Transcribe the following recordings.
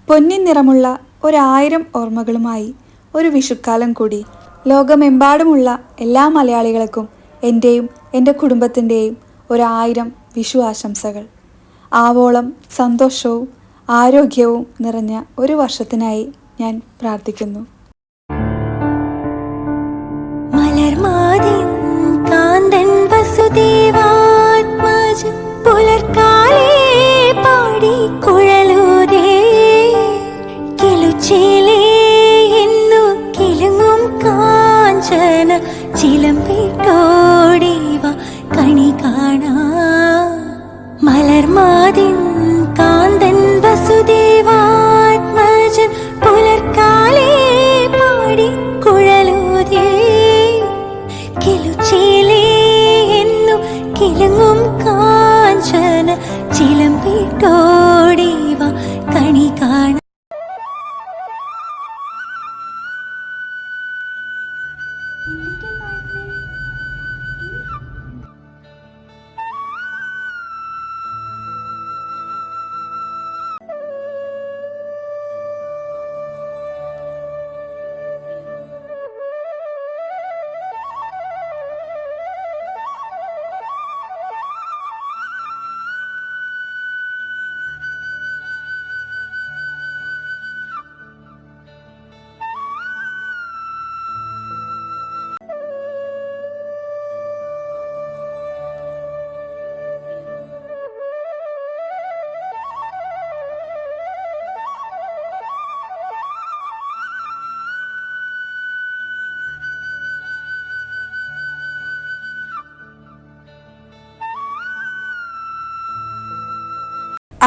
പൊന്നിൻ നിറമുള്ള 1000 ഓർമ്മകളുമായി ഒരു വിഷുക്കാലം കൂടി. ലോകമെമ്പാടുമുള്ള എല്ലാ മലയാളികൾക്കും എൻ്റെയും എൻ്റെ കുടുംബത്തിൻ്റെയും 1000 വിഷു ആശംസകൾ. ആവോളം സന്തോഷവും ആരോഗ്യവും നിറഞ്ഞ ഒരു വർഷത്തിനായി ഞാൻ പ്രാർത്ഥിക്കുന്നു. ചിലമ്പിട്ടോടിവ കണി കാണാ മലർമാതിൻ കാന്തൻ വസുദേവാത്മജൻ പുലർക്കാലേ പാടി കുഴലൂതേ കിലുച്ചിലേ എന്നു കിലുങ്ങും കാഞ്ചന ചിലമ്പിട്ടോടിവ കണി കാണാ.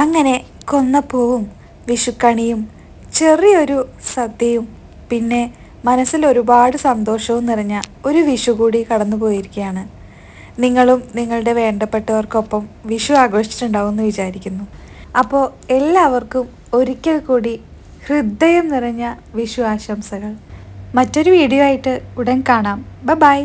അങ്ങനെ കൊന്നപ്പൂവും വിഷുക്കണിയും ചെറിയൊരു സദ്യയും പിന്നെ മനസ്സിൽ ഒരുപാട് സന്തോഷവും നിറഞ്ഞ ഒരു വിഷു കൂടി കടന്നു പോയിരിക്കുകയാണ്. നിങ്ങളും നിങ്ങളുടെ വേണ്ടപ്പെട്ടവർക്കൊപ്പം വിഷു ആഘോഷിച്ചിട്ടുണ്ടാവും എന്ന് വിചാരിക്കുന്നു. അപ്പോൾ എല്ലാവർക്കും ഒരിക്കൽ കൂടി ഹൃദയം നിറഞ്ഞ വിഷു ആശംസകൾ. മറ്റൊരു വീഡിയോ ആയിട്ട് ഉടൻ കാണാം. ബൈ.